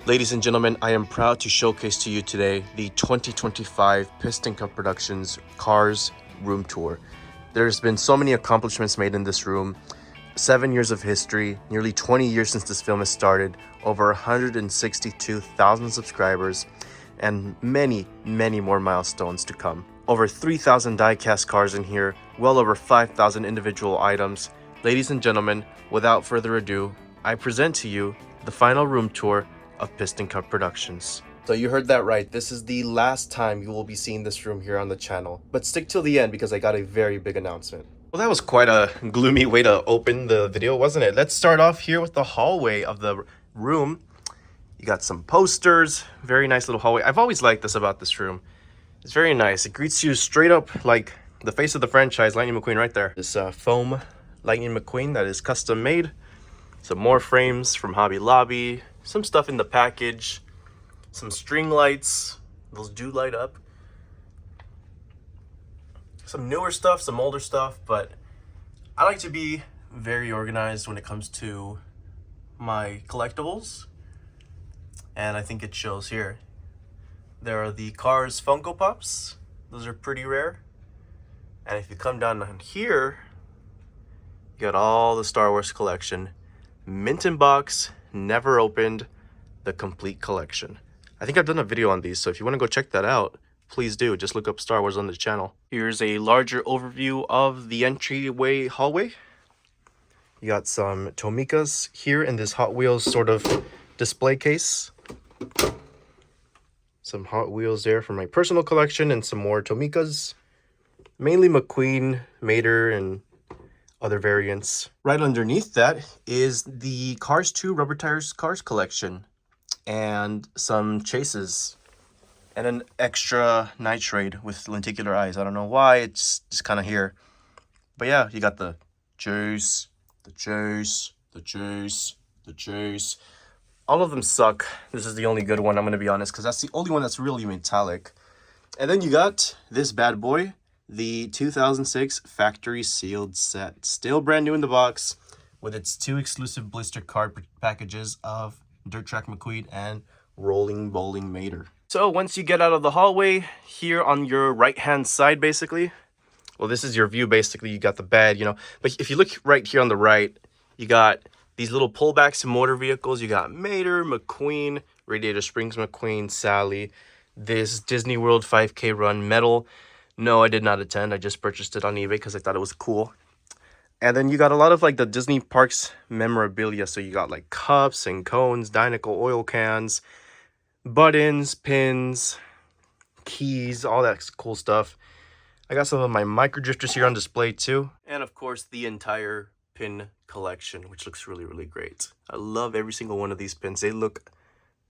Ladies and gentlemen, I am proud to showcase to you today the 2025 Piston Cup Productions Cars Room Tour. There's been so many accomplishments made in this room. 7 years of history, nearly 20 years since this film has started, over 162,000 subscribers, and many, many more milestones to come. Over 3,000 die-cast cars in here, well over 5,000 individual items. Ladies and gentlemen, without further ado, I present to you the final room tour of Piston Cup Productions. So you heard that right, this is the last time you will be seeing this room here on the channel. But stick till the end because I got a very big announcement. Well, that was quite a gloomy way to open the video, wasn't it? Let's start off here with the hallway of the room. You got some posters, very nice little hallway. I've always liked this about this room. It's very nice. It greets you straight up like the face of the franchise, Lightning McQueen right there. This foam Lightning McQueen that is custom made. Some more frames from Hobby Lobby. Some stuff in the package, some string lights, those do light up. Some newer stuff, some older stuff, but I like to be very organized when it comes to my collectibles, and I think it shows here. There are the Cars Funko Pops, those are pretty rare, and if you come down on here, you got all the Star Wars collection, mint in box, never opened, the complete collection. I think I've done a video on these, so if you want to go check that out, please do. Just look up Star Wars on the channel. Here's a larger overview of the entryway hallway. You got some Tomikas here in this Hot Wheels sort of display case. Some Hot Wheels there for my personal collection and some more Tomikas. Mainly McQueen, Mater, and other variants. Right underneath that is the Cars 2 Rubber Tires Cars collection and some chases and an extra nitrate with lenticular eyes. I don't know why, it's just kind of here. But yeah, you got the juice, the juice, the juice, the juice. All of them suck. This is the only good one, I'm going to be honest, because that's the only one that's really metallic. And then you got this bad boy, the 2006 factory sealed set, still brand new in the box with its 2 exclusive blister card packages of Dirt Track McQueen and Rolling Bowling Mater. So once you get out of the hallway, here on your right hand side basically, well, this is your view basically, you got the bed, you know, but if you look right here on the right, you got these little pullbacks to motor vehicles. You got Mater, McQueen, Radiator Springs McQueen, Sally, this Disney World 5K run medal. No, I did not attend. I just purchased it on eBay because I thought it was cool. And then you got a lot of like the Disney Parks memorabilia. So you got like cups and cones, Dynaco oil cans, buttons, pins, keys, all that cool stuff. I got some of my micro drifters here on display too. And of course, the entire pin collection, which looks really, really great. I love every single one of these pins. They look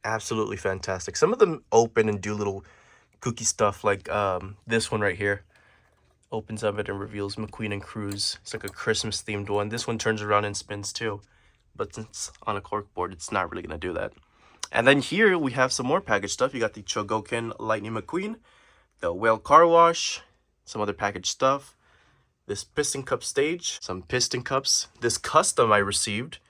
absolutely fantastic. Some of them open and do little kooky stuff like this one right here. Opens up it and reveals McQueen and Cruz. It's like a Christmas themed one. This one turns around and spins too, but since on a cork board, it's not really gonna do that. And then here we have some more package stuff. You got the Chogokin Lightning McQueen, the Whale Car Wash, some other package stuff, this Piston Cup stage, some Piston Cups, this custom I received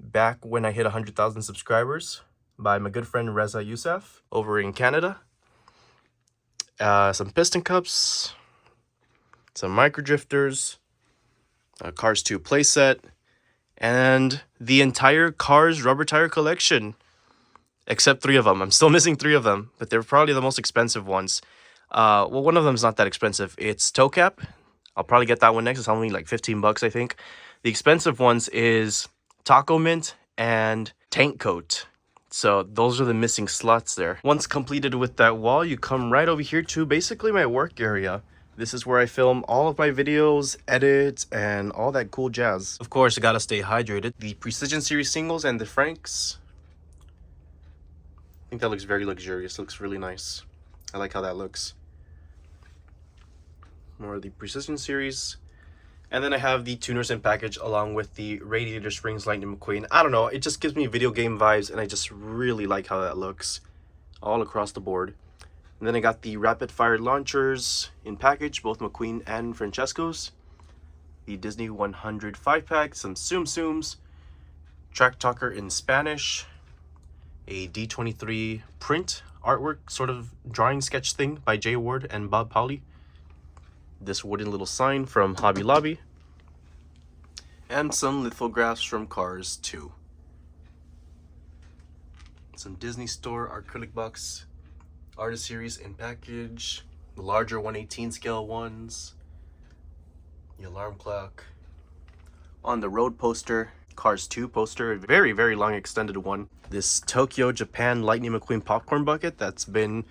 back when I hit 100,000 subscribers by my good friend Reza Youssef over in Canada. Some Piston Cups, some micro drifters, a Cars 2 playset, and the entire Cars rubber tire collection, except 3 of them. I'm still missing 3 of them, but they're probably the most expensive ones. Well, one of them is not that expensive. It's Toe Cap. I'll probably get that one next. It's only like 15 bucks, I think. The expensive ones is Taco Mint and Tank Coat. So those are the missing slots there. Once completed with that wall, you come right over here to basically my work area. This is where I film all of my videos, edit, and all that cool jazz. Of course, I gotta stay hydrated. The Precision Series singles and the Franks. I think that looks very luxurious. Looks really nice. I like how that looks. More of the Precision Series. And then I have the tuners in package along with the Radiator Springs Lightning McQueen. I don't know, it just gives me video game vibes and I just really like how that looks all across the board. And then I got the rapid fire launchers in package, both McQueen and Francesco's. The Disney 100 5-pack, some Tsum Tsums, Track Talker in Spanish, a D23 print artwork sort of drawing sketch thing by Jay Ward and Bob Polly. This wooden little sign from Hobby Lobby. And some lithographs from Cars 2. Some Disney Store acrylic box, artist series in package, the larger 1/18 scale ones, the alarm clock, on the road poster, Cars 2 poster, a very, very long extended one. This Tokyo, Japan Lightning McQueen popcorn bucket that's been,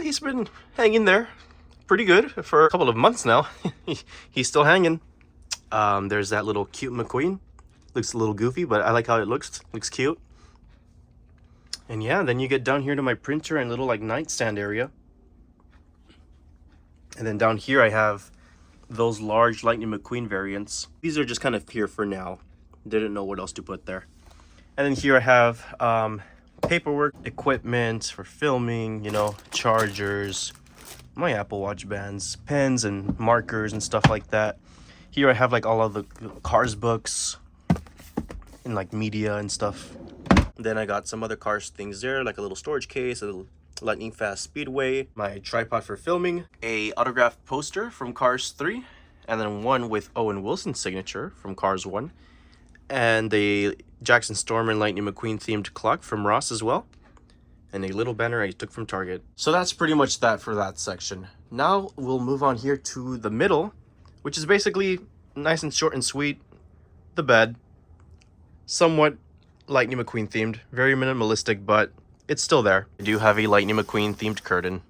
he's been hanging there pretty good for a couple of months now. He's still hanging. There's that little cute McQueen. Looks a little goofy, but I like how it looks. Looks cute. And yeah, then you get down here to my printer and little like nightstand area. And then down here I have those large Lightning McQueen variants. These are just kind of here for now. Didn't know what else to put there. And then here I have paperwork, equipment for filming, you know, chargers, my Apple Watch bands, pens and markers and stuff like that. Here I have like all of the Cars books and like media and stuff. Then I got some other Cars things there, like a little storage case, a little Lightning Fast Speedway, my tripod for filming, a autographed poster from Cars 3, and then one with Owen Wilson's signature from Cars 1, and the Jackson Storm and Lightning McQueen themed clock from Ross as well, and a little banner I took from Target. So that's pretty much that for that section. Now we'll move on here to the middle, which is basically nice and short and sweet. The bed, somewhat Lightning McQueen themed, very minimalistic, but it's still there. I do have a Lightning McQueen themed curtain.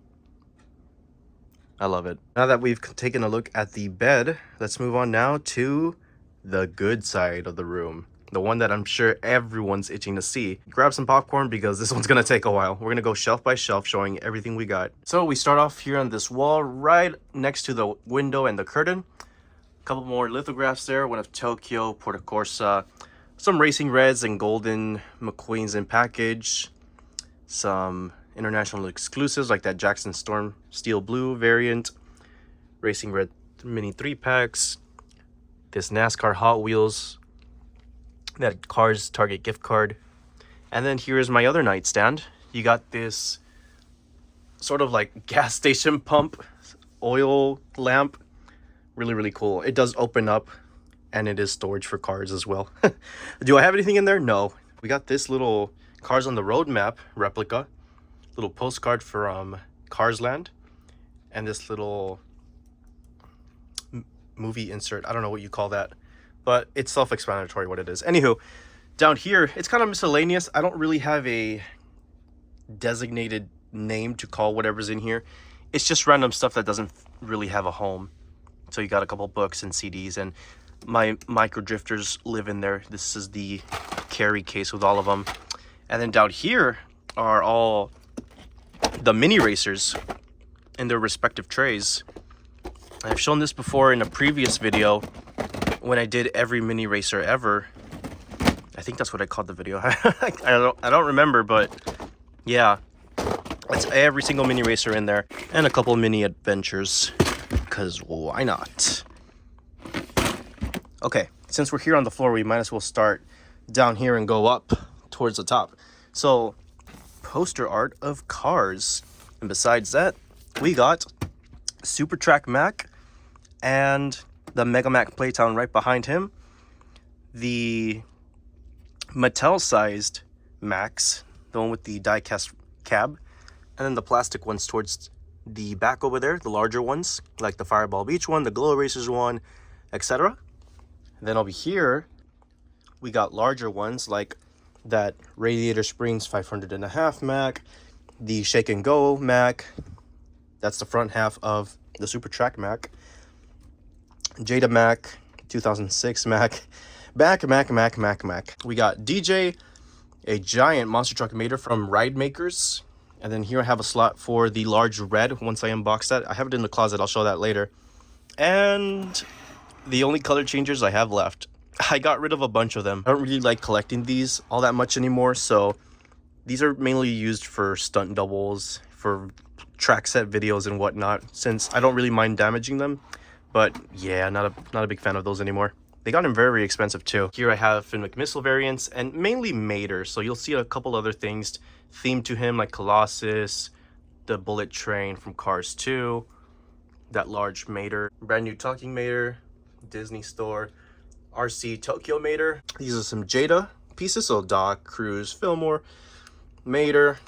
I love it. Now that we've taken a look at the bed, let's move on now to the good side of the room. The one that I'm sure everyone's itching to see. Grab some popcorn because this one's gonna take a while. We're gonna go shelf by shelf showing everything we got. So we start off here on this wall right next to the window and the curtain. A couple more lithographs there, one of Tokyo, Porta Corsa, some racing reds and golden McQueens in package, some international exclusives like that Jackson Storm Steel Blue variant, racing red mini 3-packs, this NASCAR Hot Wheels, that Cars Target gift card, and then here's my other nightstand. You got this sort of like gas station pump oil lamp, really, really cool. It does open up. And it is storage for cars as well. Do I have anything in there? No. We got this little Cars on the Road map replica. Little postcard from Cars Land. And this little movie insert. I don't know what you call that. But it's self-explanatory what it is. Anywho, down here, it's kind of miscellaneous. I don't really have a designated name to call whatever's in here. It's just random stuff that doesn't really have a home. So you got a couple books and CDs and my micro drifters live in there. This is the carry case with all of them. And then down here are all the mini racers in their respective trays. I've shown this before in a previous video when I did every mini racer ever. I think that's what I called the video. I don't remember, but yeah, it's every single mini racer in there and a couple mini adventures, because why not? Okay, since we're here on the floor, we might as well start down here and go up towards the top. So, poster art of Cars. And besides that, we got Super Track Mac and the Mega Mac Playtown right behind him. The Mattel-sized Macs, the one with the die-cast cab. And then the plastic ones towards the back over there, the larger ones, like the Fireball Beach one, the Glow Racers one, etc. Then over here, we got larger ones like that Radiator Springs 500.5 Mac, the Shake and Go Mac. That's the front half of the Super Track Mac. Jada Mac, 2006 Mac. Mac. We got DJ, a giant monster truck mater from Ride Makers. And then here I have a slot for the large red once I unbox that. I have it in the closet. I'll show that later. And the only color changers I have left. I got rid of a bunch of them. I don't really like collecting these all that much anymore, so these are mainly used for stunt doubles, for track set videos and whatnot, since I don't really mind damaging them. But yeah, not a big fan of those anymore. They got him very, very expensive too. Here I have Finn McMissile variants and mainly Mater. So you'll see a couple other things themed to him like Colossus, the bullet train from Cars 2, that large Mater, brand new talking Mater, Disney Store, RC Tokyo Mater. These are some Jada pieces, so Doc, Cruz, Fillmore, Mater,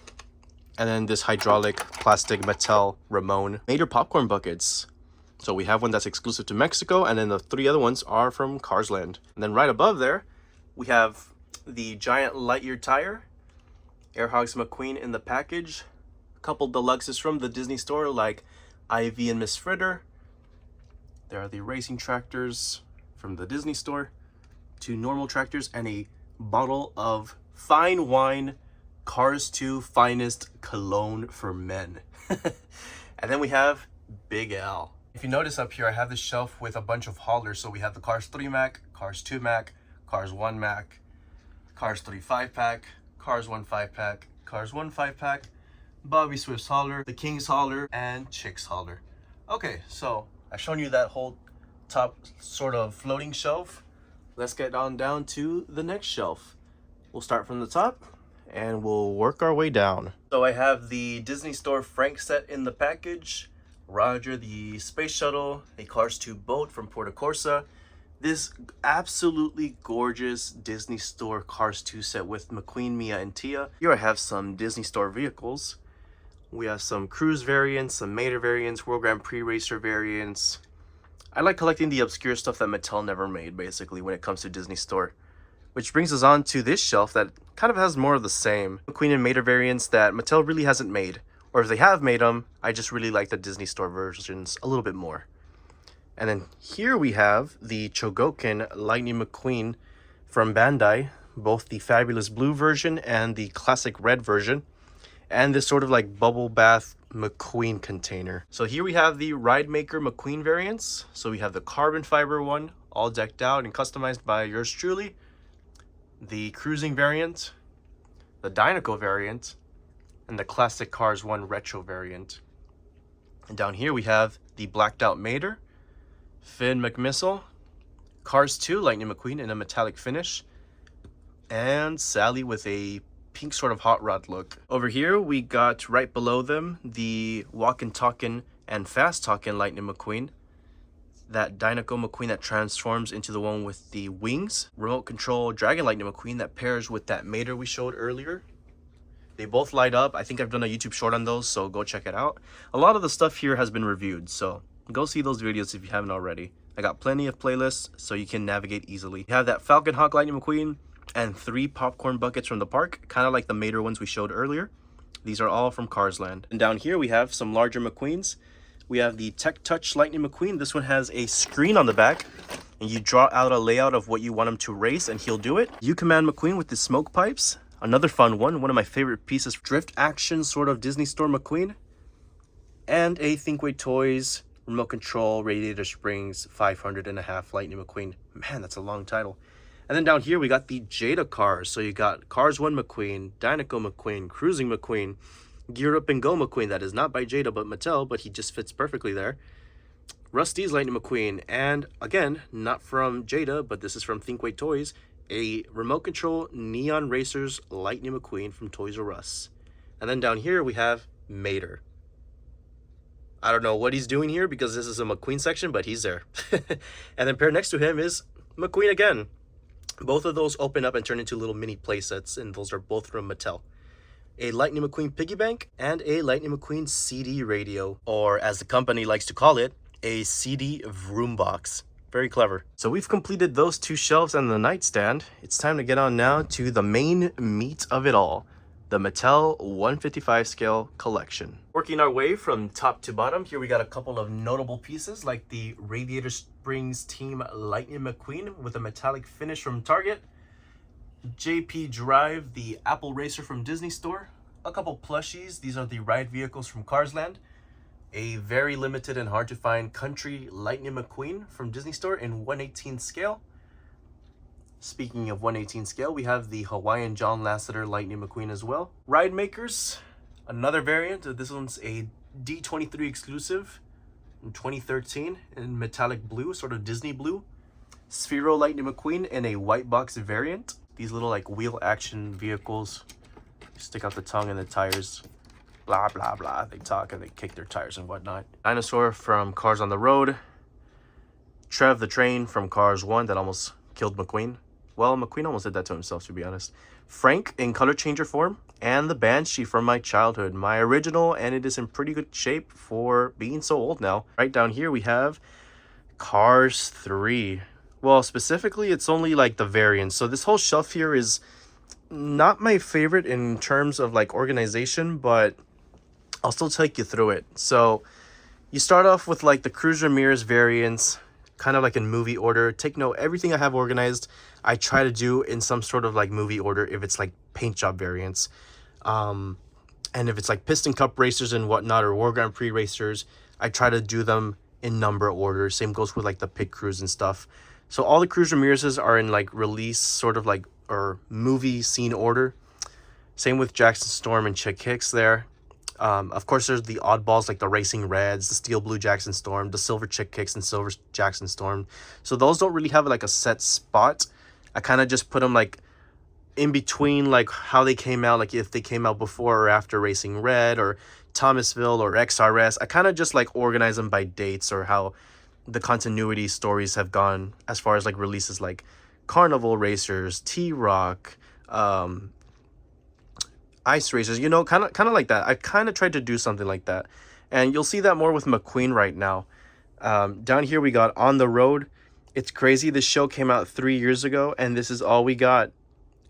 and then this hydraulic plastic Mattel Ramon Mater popcorn buckets. So we have one that's exclusive to Mexico, and then the 3 other ones are from Carsland. And then right above there, we have the giant Lightyear tire, Airhogs McQueen in the package, a couple deluxes from the Disney Store like Ivy and Miss Fritter. There are the racing tractors from the Disney Store, 2 normal tractors, and a bottle of fine wine, Cars 2 Finest Cologne for Men. And then we have Big Al. If you notice up here, I have this shelf with a bunch of haulers. So we have the Cars 3 Mac, Cars 2 Mac, Cars 1 Mac, Cars 3 5-pack, Cars 1 5-pack, Cars 1 5-pack, Bobby Swift's hauler, the King's hauler, and Chick's hauler. Okay, so I've shown you that whole top sort of floating shelf. Let's get on down to the next shelf. We'll start from the top and we'll work our way down. So I have the Disney Store Frank set in the package, Roger the Space Shuttle, a Cars 2 boat from Porta Corsa, this absolutely gorgeous Disney Store Cars 2 set with McQueen, Mia, and Tia. Here I have some Disney Store vehicles. We have some Cruise variants, some Mater variants, World Grand Prix Racer variants. I like collecting the obscure stuff that Mattel never made, basically, when it comes to Disney Store. Which brings us on to this shelf that kind of has more of the same McQueen and Mater variants that Mattel really hasn't made. Or if they have made them, I just really like the Disney Store versions a little bit more. And then here we have the Chogokin Lightning McQueen from Bandai, both the fabulous blue version and the classic red version, and this sort of like bubble bath McQueen container. So here we have the Ride Maker McQueen variants. So we have the carbon fiber one, all decked out and customized by yours truly, the cruising variant, the Dynaco variant, and the classic Cars 1 retro variant. And down here we have the blacked out Mater, Finn McMissile, Cars 2 Lightning McQueen in a metallic finish, and Sally with a pink sort of hot rod look. Over here we got right below them the Walkin' Talkin' and Fast Talkin' Lightning McQueen, that Dynaco McQueen that transforms into the one with the wings, remote control Dragon Lightning McQueen that pairs with that Mater we showed earlier. They both light up. I think I've done a YouTube short on those, so go check it out. A lot of the stuff here has been reviewed, so go see those videos if you haven't already. I got plenty of playlists so you can navigate easily. You have that Falcon Hawk Lightning McQueen and 3 popcorn buckets from the park, kind of like the Mater ones we showed earlier. These are all from Carsland. And down here we have some larger McQueens. We have the Tech Touch Lightning McQueen. This one has a screen on the back, and you draw out a layout of what you want him to race, and he'll do it. You Command McQueen with the smoke pipes. Another fun one of my favorite pieces, drift action sort of Disney Store McQueen. And a Thinkway Toys remote control radiator springs 500.5 Lightning McQueen. Man, that's a long title. And then down here we got the Jada cars. So you got Cars 1 McQueen, Dynaco McQueen, Cruising McQueen, Gear Up and Go McQueen. That is not by Jada but Mattel, but he just fits perfectly there. Rusty's Lightning McQueen, and again, not from Jada, but this is from Thinkway Toys, a remote control Neon Racers Lightning McQueen from Toys R Us. And then down here we have Mater. I don't know what he's doing here because this is a McQueen section, but he's there. And then paired next to him is McQueen again. Both of those open up and turn into little mini play sets, and those are both from Mattel. A Lightning McQueen piggy bank and a Lightning McQueen CD radio, or as the company likes to call it, a CD vroom box. Very clever. So we've completed those 2 shelves and the nightstand. It's time to get on now to the main meat of it all, the Mattel 155 scale collection. Working our way from top to bottom, here we got a couple of notable pieces like the Radiator Springs Team Lightning McQueen with a metallic finish from Target, JP Drive, the Apple Racer from Disney Store, a couple plushies. These are the ride vehicles from Carsland, a very limited and hard to find Country Lightning McQueen from Disney Store in 1/18 scale. Speaking of 1/18 scale, we have the Hawaiian John Lasseter Lightning McQueen as well. Ride Makers, another variant. This one's a D23 exclusive in 2013 in metallic blue, sort of Disney blue. Sphero Lightning McQueen in a white box variant. These little like wheel action vehicles. Stick out the tongue and the tires. Blah, blah, blah. They talk and they kick their tires and whatnot. Dinosaur from Cars on the Road. Trev the Train from Cars 1 that almost killed McQueen. Well, McQueen almost did that to himself, to be honest. Frank in color changer form. And the Banshee from my childhood. My original, and it is in pretty good shape for being so old now. Right down here we have Cars 3. Well, specifically, it's only like the variants. So this whole shelf here is not my favorite in terms of like organization, but I'll still take you through it. So you start off with like the Cruz Ramirez variants, kind of like in movie order. Take note, everything I have organized, I try to do in some sort of like movie order if it's like paint job variants. And if it's like Piston Cup racers and whatnot, or War Grand Prix racers, I try to do them in number order. Same goes with like the pit crews and stuff. So all the Cruz Ramirez's are in like release sort of like, or movie scene order. Same with Jackson Storm and Chick Hicks there. Of course, there's the oddballs like the Racing Reds, the Steel Blue Jackson Storm, the Silver Chick Hicks, and Silver Jackson Storm. So those don't really have like a set spot. I kind of just put them like in between, like how they came out, like if they came out before or after Racing Red or Thomasville or XRS. I kind of just like organize them by dates or how the continuity stories have gone as far as like releases like Carnival Racers, T-Rock, Ice Racers, you know, kind of like that. I kind of tried to do something like that. And you'll see that more with McQueen right now. Down here we got On the Road. It's crazy. This show came out 3 years ago, and this is all we got.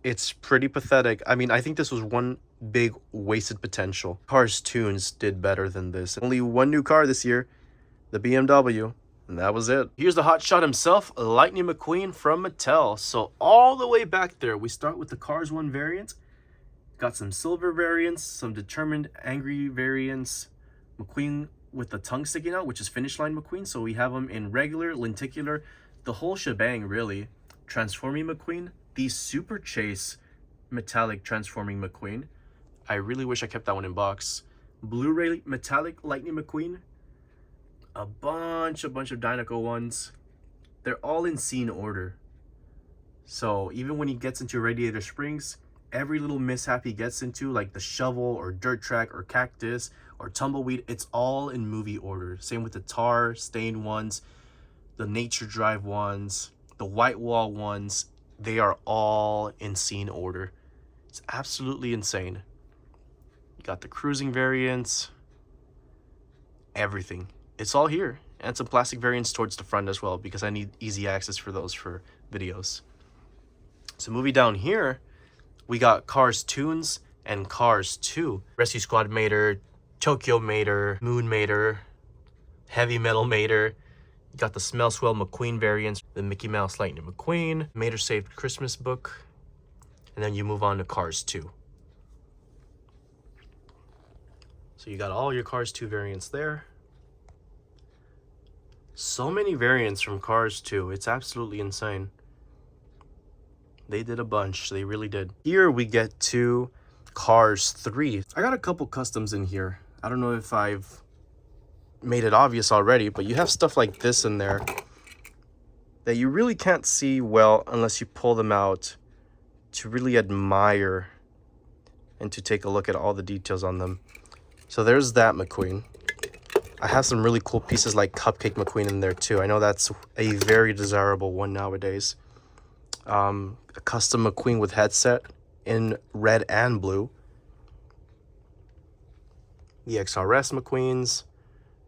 It's pretty pathetic. I mean, I think this was one big wasted potential. Cars Tunes did better than this. Only one new car this year, the BMW. And that was it. Here's the hotshot himself, Lightning McQueen from Mattel. So all the way back there, we start with the Cars 1 variant. Got some silver variants, some determined angry variants, McQueen with the tongue sticking out, which is finish line McQueen. So we have them in regular, lenticular, the whole shebang really. Transforming McQueen, the Super Chase metallic transforming McQueen. I really wish I kept that one in box. Blu-ray metallic Lightning McQueen. A bunch of Dynaco ones. They're all in scene order. So even when he gets into Radiator Springs, every little mishap he gets into, like the shovel or dirt track or cactus or tumbleweed, it's all in movie order. Same with the tar stain ones, the nature drive ones, the white wall ones. They are all in scene order. It's absolutely insane. You got the cruising variants, everything. It's all here. And some plastic variants towards the front as well, because I need easy access for those for videos. So moving down here, we got Cars Tunes and Cars 2. Rescue Squad Mater, Tokyo Mater, Moon Mater, Heavy Metal Mater. You got the Smell Swell McQueen variants, the Mickey Mouse Lightning McQueen, Mater Saved Christmas book, and then you move on to Cars 2. So you got all your Cars 2 variants there. So many variants from Cars 2. It's absolutely insane. They did a bunch. They really did. Here we get to Cars 3. I got a couple customs in here. I don't know if I've made it obvious already, but you have stuff like this in there that you really can't see well unless you pull them out to really admire and to take a look at all the details on them. So there's that McQueen. I have some really cool pieces like Cupcake McQueen in there too. I know that's a very desirable one nowadays. A custom McQueen with headset in red and blue. The XRS McQueens,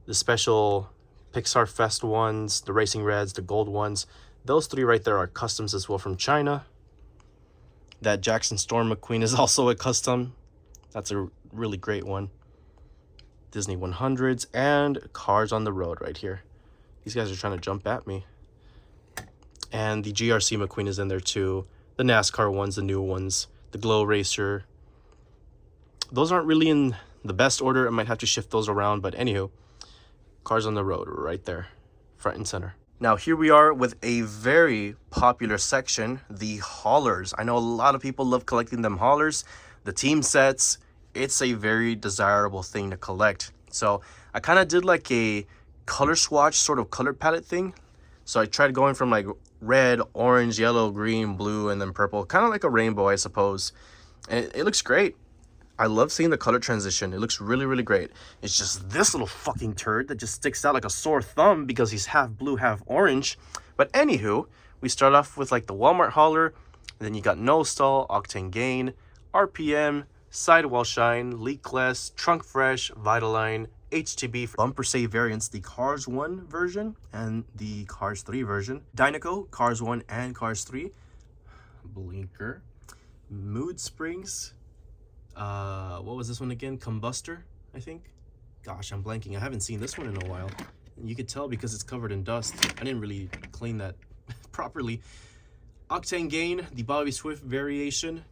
the special Pixar Fest ones, the Racing Reds, the gold ones. Those three right there are customs as well from China. That Jackson Storm McQueen is also a custom. That's a really great one. Disney 100s and Cars on the Road right here. These guys are trying to jump at me. And the GRC McQueen is in there too. The NASCAR ones, the new ones, the Glow Racer. Those aren't really in the best order. I might have to shift those around, but anywho, Cars on the Road right there, front and center. Now here we are with a very popular section, the haulers. I know a lot of people love collecting them haulers, the team sets. It's a very desirable thing to collect. So I kind of did like a color swatch sort of color palette thing. So I tried going from like red, orange, yellow, green, blue, and then purple. Kind of like a rainbow, I suppose. And it looks great. I love seeing the color transition. It looks really, really great. It's just this little fucking turd that just sticks out like a sore thumb because he's half blue, half orange. But anywho, we start off with like the Walmart hauler. Then you got No Stall, Octane Gain, RPM, Sidewall Shine, Leakless, Trunk Fresh, Vitaline, HTB, Bumper Save variants, the Cars 1 version and the Cars 3 version. Dynaco, Cars 1 and Cars 3. Blinker. Mood Springs. What was this one again? Combustor, I think. Gosh, I'm blanking. I haven't seen this one in a while. And you could tell because it's covered in dust. I didn't really clean that properly. Octane Gain, the Bobby Swift variation,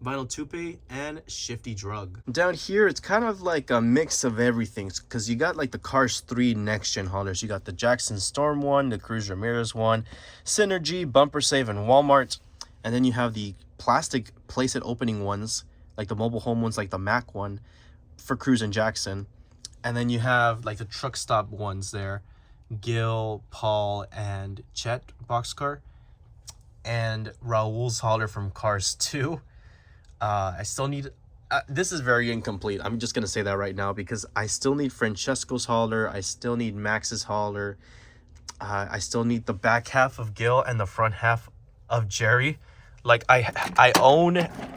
Vinyl Toupe, and Shifty Drug. Down here, it's kind of like a mix of everything because you got like the Cars 3 next gen haulers. You got the Jackson Storm one, the Cruz Ramirez one, Synergy, Bumper Save, and Walmart. And then you have the plastic place it opening ones, like the mobile home ones, like the Mac one for Cruz and Jackson. And then you have like the truck stop ones there, Gil, Paul, and Chet boxcar, and Raul's hauler from Cars 2. I still need, this is very incomplete. I'm just going to say that right now because I still need Francesco's hauler. I still need Max's hauler. I still need the back half of Gil and the front half of Jerry. Like I own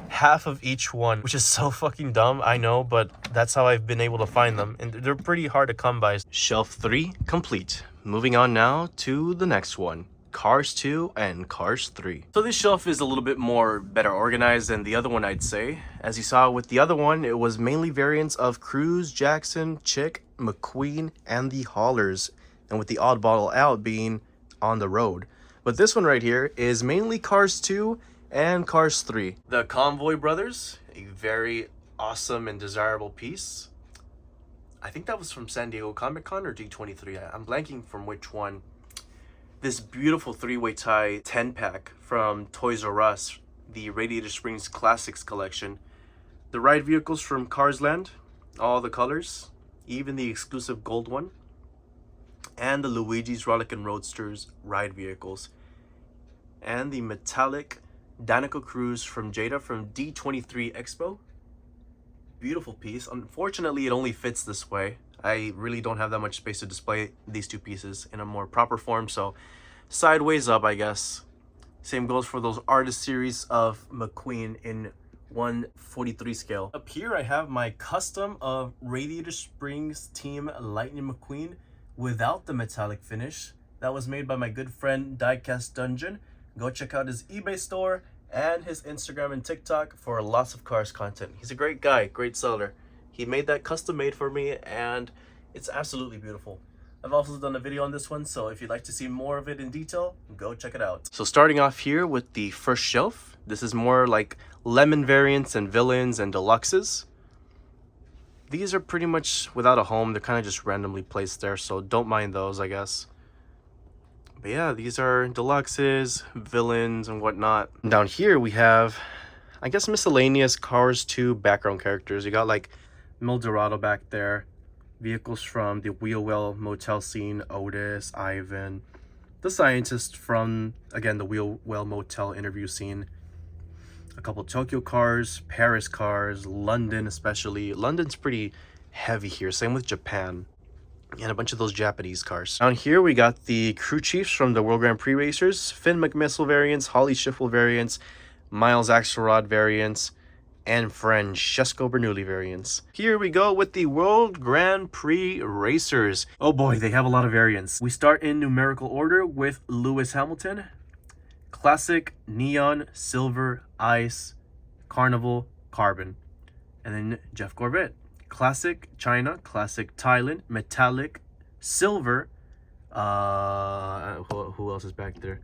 half of each one, which is so fucking dumb, I know, but that's how I've been able to find them, and they're pretty hard to come by. Shelf 3 complete. Moving on now to the next one, Cars 2 and Cars 3. So this shelf is a little bit more better organized than the other one, I'd say. As you saw with the other one, it was mainly variants of Cruz, Jackson, Chick, McQueen, and the haulers, and with the oddball out being on the road. But this one right here is mainly Cars 2 and Cars 3. The Convoy Brothers, a very awesome and desirable piece. I think that was from San Diego Comic-Con or D23. I'm blanking from which one. This beautiful three-way tie 10-pack from Toys R Us, the Radiator Springs Classics collection. The ride vehicles from Cars Land, all the colors, even the exclusive gold one. And the Luigi's Rollickin' Roadsters ride vehicles. And the metallic Dynaco Cruise from Jada from D23 Expo. Beautiful piece. Unfortunately, it only fits this way. I really don't have that much space to display these two pieces in a more proper form, so sideways up, I guess. Same goes for those artist series of McQueen in 1/43 scale. Up here, I have my custom of Radiator Springs Team Lightning McQueen without the metallic finish. That was made by my good friend Diecast Dungeon. Go check out his eBay store and his Instagram and TikTok for lots of Cars content. He's a great guy, great seller. He made that custom made for me and it's absolutely beautiful. I've also done a video on this one, so if you'd like to see more of it in detail, go check it out. So starting off here with the first shelf, this is more like lemon variants and villains and deluxes. These are pretty much without a home. They're kind of just randomly placed there, so don't mind those, I guess. But yeah, these are deluxes, villains, and whatnot. Down here we have, I guess, miscellaneous Cars 2 background characters. You got like Mildorado back there, vehicles from the Wheel Well Motel scene, Otis, Ivan, the scientist from, again, the Wheel Well Motel interview scene. A couple Tokyo cars, Paris cars, London especially. London's pretty heavy here, same with Japan. And a bunch of those Japanese cars. Down here we got the crew chiefs from the World Grand Prix racers, Finn McMissile variants, Holly Schiffel variants, Miles Axelrod variants, and Francesco Bernoulli variants. Here we go with the World Grand Prix racers. Oh boy, they have a lot of variants. We start in numerical order with Lewis Hamilton, Classic, Neon, Silver, Ice, Carnival, Carbon. And then Jeff Corbett. Classic, China, Classic, Thailand, Metallic, Silver. Who else is back there?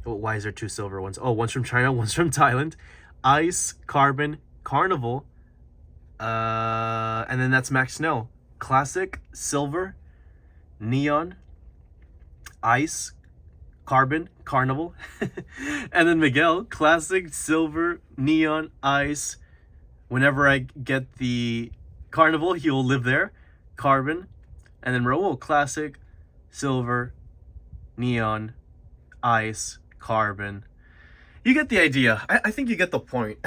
Oh, why is there two silver ones? Oh, one's from China, one's from Thailand. Ice, Carbon, Carnival. And then that's Max Snell. Classic, Silver, Neon, Ice, Carbon, Carnival. And then Miguel, Classic, Silver, Neon, Ice. Whenever I get the Carnival, he will live there. Carbon. And then Raul, Classic, Silver, neon, ice, carbon. You get the idea. I think you get the point.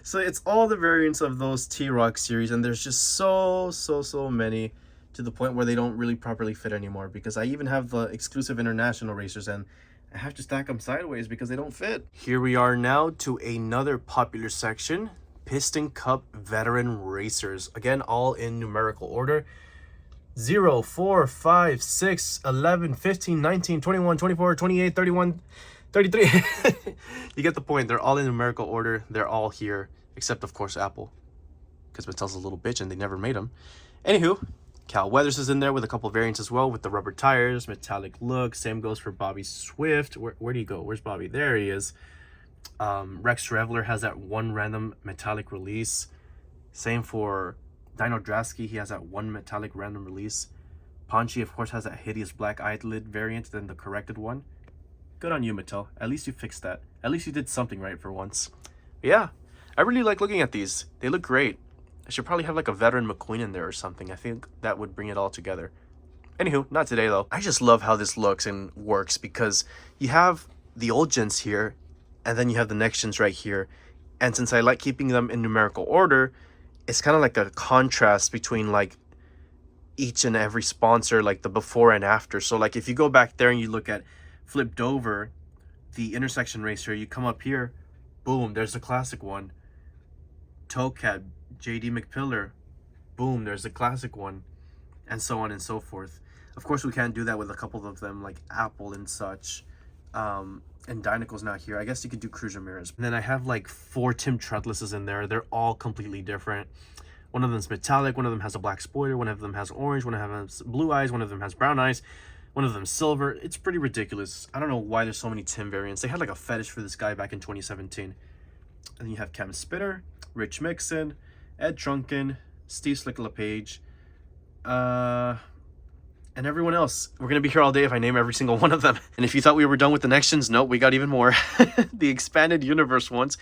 So it's all the variants of those T-Rock series, and there's just so many, to the point where they don't really properly fit anymore, because I even have the exclusive international racers and I have to stack them sideways because they don't fit. Here we are now to another popular section, Piston Cup Veteran Racers. Again, all in numerical order. 0, 4, 5, 6, 11, 15, 19, 21, 24, 28, 31, 33. You get the point. They're all in numerical order. They're all here, except of course Apple, because Mattel's a little bitch and they never made them. Anywho, Cal Weathers is in there with a couple variants as well, with the rubber tires, metallic look. Same goes for Bobby Swift. Where do you go? Where's Bobby? There he is. Rex Reveler has that one random metallic release. Same for Dino Drasky. He has that one metallic random release. Punchy, of course, has that hideous black eyelid variant, then the corrected one. Good on you, Mattel. At least you fixed that. At least you did something right for once. But yeah, I really like looking at these. They look great. I should probably have like a veteran McQueen in there or something. I think that would bring it all together. Anywho, not today though. I just love how this looks and works, because you have the old gens here, and then you have the next gens right here. And since I like keeping them in numerical order, it's kind of like a contrast between like each and every sponsor, like the before and after. So like if you go back there and you look at flipped over the intersection racer, you come up here, boom, there's the classic one. Toecat, JD McPillar, boom, there's the classic one, and so on and so forth. Of course, we can't do that with a couple of them like Apple and such. And Dynacle's not here. I guess you could do Cruiser Mirrors. And then I have like 4 Tim Treadlesses in there. They're all completely different. One of them's metallic, one of them has a black spoiler, one of them has orange, one of them has blue eyes, one of them has brown eyes, one of them silver. It's pretty ridiculous. I don't know why there's so many Tim variants. They had like a fetish for this guy back in 2017. And then you have Cam Spitter, Rich Mixon, Ed Trunken, Steve Slick LePage, and everyone else. We're going to be here all day if I name every single one of them. And if you thought we were done with the next gens, nope, we got even more. The expanded universe ones.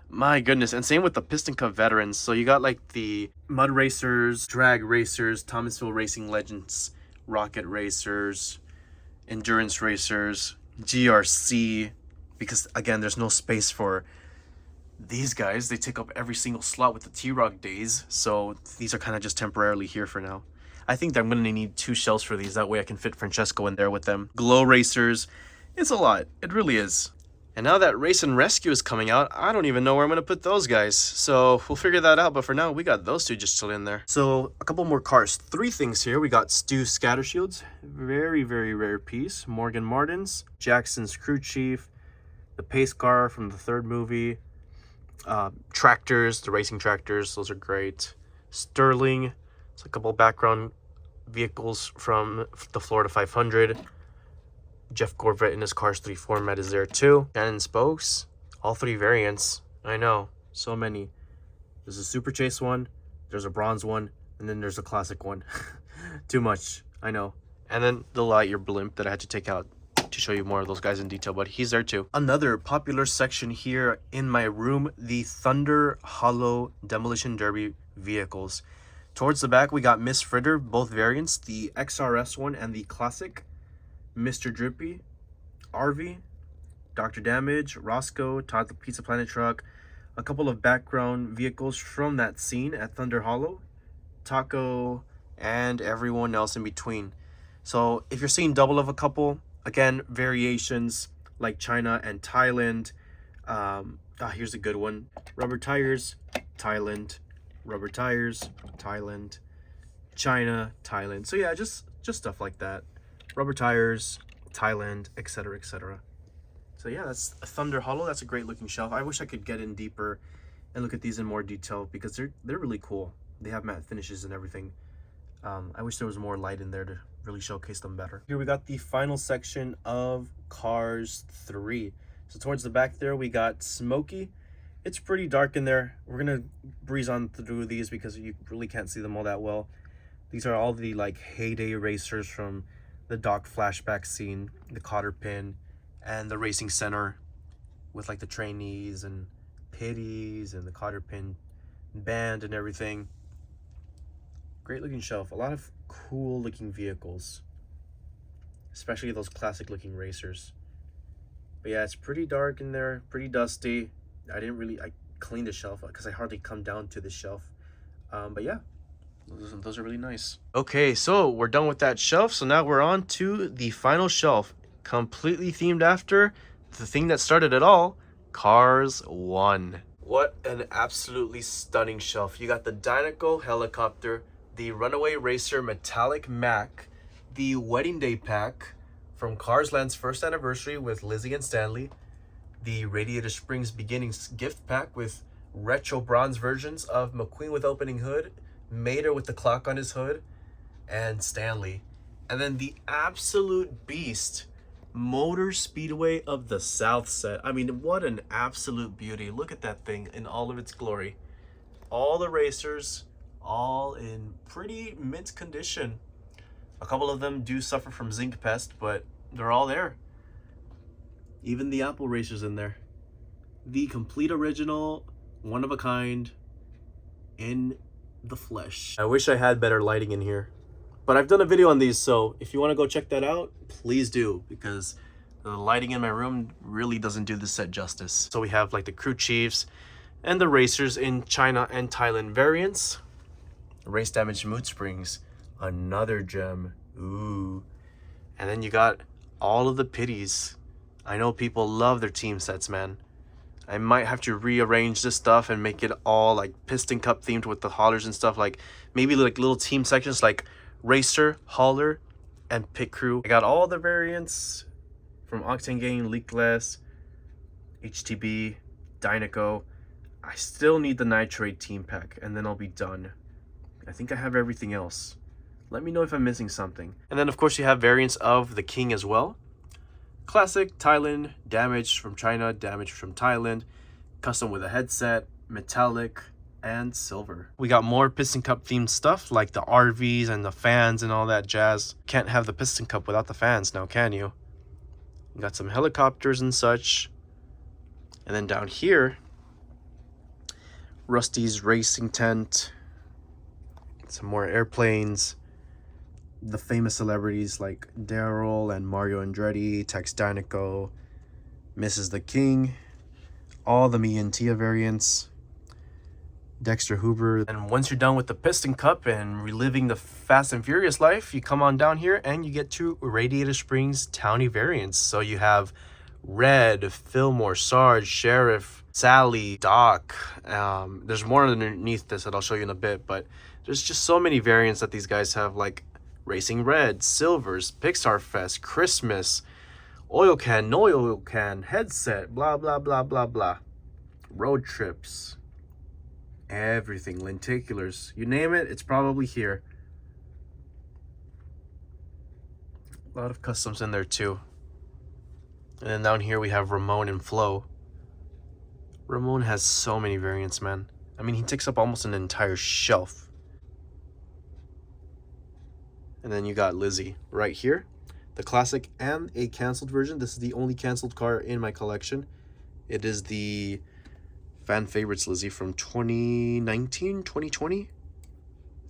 My goodness. And same with the Piston Cup veterans. So you got like the Mud Racers, Drag Racers, Thomasville Racing Legends, Rocket Racers, Endurance Racers, GRC. Because again, there's no space for these guys. They take up every single slot with the T-Rock days. So these are kind of just temporarily here for now. I think that I'm going to need 2 shelves for these. That way I can fit Francesco in there with them. Glow Racers. It's a lot. It really is. And now that Race and Rescue is coming out, I don't even know where I'm going to put those guys. So we'll figure that out. But for now, we got those 2 just still in there. So a couple more cars. 3 things here. We got Stu Scattershields. Very, very rare piece. Morgan Martins. Jackson's crew chief. The pace car from the 3rd movie. Tractors. The racing tractors. Those are great. Sterling. It's a couple background vehicles from the Florida 500. Jeff Corvette in his Cars 3 format is there too. Shannon Spokes, all 3 variants. I know, so many. There's a Super Chase one, there's a bronze one, and then there's a classic one. Too much, I know. And then the Lightyear blimp that I had to take out to show you more of those guys in detail, but he's there too. Another popular section here in my room, the Thunder Hollow Demolition Derby vehicles. Towards the back, we got Miss Fritter, both variants, the XRS one and the classic. Mr. Drippy, RV, Dr. Damage, Roscoe, Todd the Pizza Planet truck, a couple of background vehicles from that scene at Thunder Hollow, Taco, and everyone else in between. So if you're seeing double of a couple, again, variations like China and Thailand. Here's a good one. Rubber tires, Thailand. Rubber tires, Thailand. China, Thailand. So yeah, just stuff like that. Rubber tires, Thailand, etc., etc. So yeah, that's a Thunder Hollow. That's a great looking shelf. I wish I could get in deeper and look at these in more detail, because they're really cool. They have matte finishes and everything. I wish there was more light in there to really showcase them better. Here we got the final section of Cars 3. So towards the back there, we got Smokey. It's pretty dark in there. We're gonna breeze on through these because you really can't see them all that well. These are all the like heyday racers from the Doc Flashback scene, the Cotter Pin, and the Racing Center with like the trainees and pitties and the Cotter Pin band and everything. Great looking shelf. A lot of cool looking vehicles. especially those classic looking racers. But yeah, it's pretty dark in there, pretty dusty. I cleaned the shelf because I hardly come down to the shelf. But yeah, those are really nice. Okay, so we're done with that shelf. So now we're on to the final shelf, completely themed after the thing that started it all, Cars 1. What an absolutely stunning shelf. You got the Dynaco helicopter, the Runaway Racer metallic Mac, the Wedding Day pack from Cars Land's first anniversary with Lizzie and Stanley, the Radiator Springs Beginnings gift pack with retro bronze versions of McQueen with opening hood, Mater with the clock on his hood, and Stanley. And then the absolute beast, Motor Speedway of the South set. I mean, what an absolute beauty. Look at that thing in all of its glory. All the racers, all in pretty mint condition. A couple of them do suffer from zinc pest, but they're all there. Even the Apple racers in there. The complete original, one of a kind, in the flesh. I wish I had better lighting in here, but I've done a video on these, so if you want to go check that out, please do, because the lighting in my room really doesn't do the set justice. So we have like the crew chiefs and the racers in China and Thailand variants. Race damaged mood springs, another gem. Ooh. And then you got all of the pitties. I know people love their team sets, man. I might have to rearrange this stuff and make it all like Piston Cup themed with the haulers and stuff. Like maybe like little team sections like racer, hauler, and pit crew. I got all the variants from Octane Gang, Leak Glass, HTB, Dynaco. I still need the Nitrate team pack and then I'll be done. I think I have everything else. Let me know if I'm missing something. And then of course you have variants of the King as well. Classic, Thailand, damaged from China, damaged from Thailand, custom with a headset, metallic, and silver. We got more Piston Cup themed stuff like the RVs and the fans and all that jazz. Can't have the Piston Cup without the fans now, can you? We got some helicopters and such. And then down here, Rusty's racing tent, some more airplanes, the famous celebrities like Daryl and Mario Andretti, Tex Danico, Mrs. the King, all the me and Tia variants, Dexter Hoover. And once you're done with the Piston Cup and reliving the Fast and Furious life, you come on down here and you get to Radiator Springs Townie variants. So you have Red, Fillmore, Sarge, Sheriff, Sally, Doc. There's more underneath this that I'll show you in a bit, but there's just so many variants that these guys have, like Racing Red, Silvers, Pixar Fest, Christmas, Oil Can, no Oil Can, Headset, blah, blah, blah, blah, blah. Road trips, everything, lenticulars, you name it, it's probably here. A lot of customs in there too. And then down here we have Ramon and Flo. Ramon has so many variants, man. I mean, he takes up almost an entire shelf. And then you got Lizzie right here, the classic and a canceled version. This is the only canceled car in my collection. It is the fan favorites Lizzie from 2019, 2020. I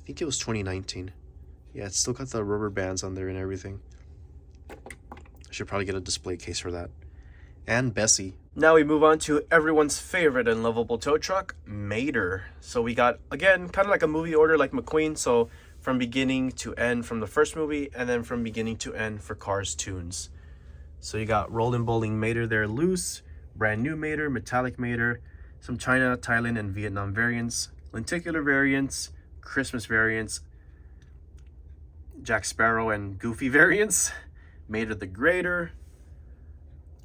think it was 2019. Yeah, it's still got the rubber bands on there and everything. I should probably get a display case for that. And Bessie. Now we move on to everyone's favorite and lovable tow truck, Mater. So we got, again, kind of like a movie order like McQueen. So from beginning to end from the first movie, and then from beginning to end for Cars Tunes. So you got Rollin' Bowling Mater there loose, brand new Mater, metallic Mater, some China, Thailand, and Vietnam variants, lenticular variants, Christmas variants, Jack Sparrow and Goofy variants, Mater the Greater,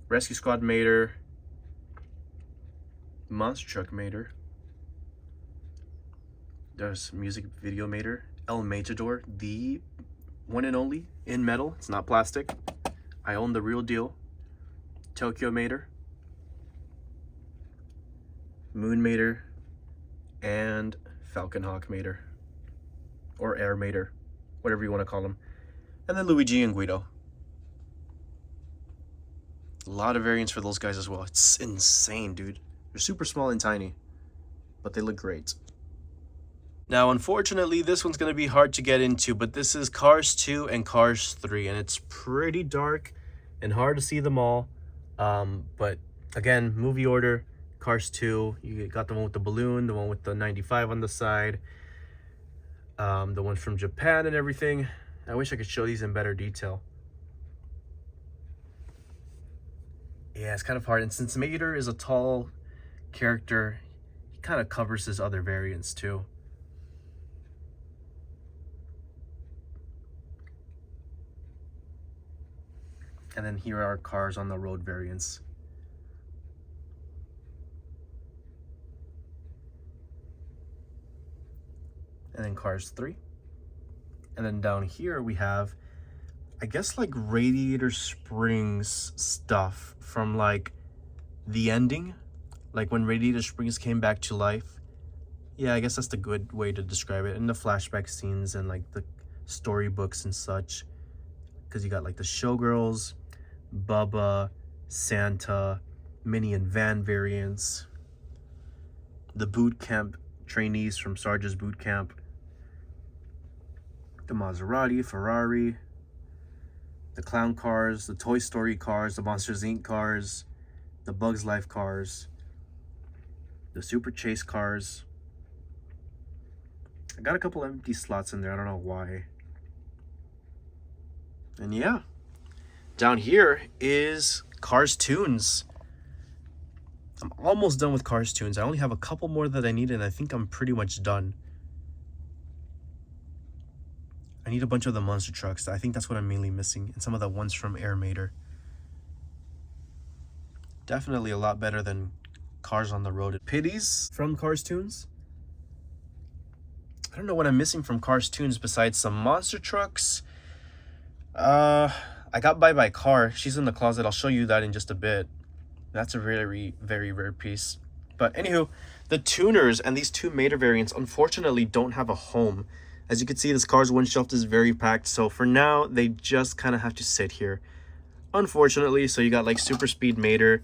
Rescue Squad Mater, Monster Truck Mater, there's Music Video Mater, El Matador, the one and only in metal, it's not plastic. I own the real deal. Tokyo Mater, Moon Mater, and Falcon Hawk Mater, or Air Mater, whatever you want to call them. And then Luigi and Guido. A lot of variants for those guys as well. It's insane, dude. They're super small and tiny, but they look great. Now, unfortunately, this one's going to be hard to get into, but this is Cars 2 and Cars 3, and it's pretty dark and hard to see them all. But again, movie order, Cars 2, you got the one with the balloon, the one with the 95 on the side, the one from Japan and everything. I wish I could show these in better detail. Yeah, it's kind of hard, and since Mater is a tall character, he kind of covers his other variants too. And then here are Cars on the Road variants. And then Cars 3. And then down here we have, I guess, like Radiator Springs stuff from like the ending, like when Radiator Springs came back to life. Yeah, I guess that's the good way to describe it. And the flashback scenes and like the storybooks and such, because you got like the Showgirls, Bubba, Santa, Mini and Van variants, the boot camp trainees from Sarge's boot camp, the Maserati, Ferrari, the Clown Cars, the Toy Story cars, the Monsters Inc. cars, the Bugs Life cars, the Super Chase cars. I got a couple empty slots in there, I don't know why. And yeah, down here is Cars Tunes. I'm almost done with Cars Tunes. I only have a couple more that I need, and I think I'm pretty much done. I need a bunch of the monster trucks. I think that's what I'm mainly missing, and some of the ones from Air Mater. Definitely a lot better than Cars on the Road. Pitties from Cars Tunes. I don't know what I'm missing from Cars Tunes besides some monster trucks. I got Bye Bye Car. She's in the closet. I'll show you that in just a bit. That's a very, very rare piece. But anywho, the tuners and these two Mater variants unfortunately don't have a home. As you can see, this car's windshelf is very packed. So for now, they just kind of have to sit here, unfortunately. So you got like Super Speed Mater,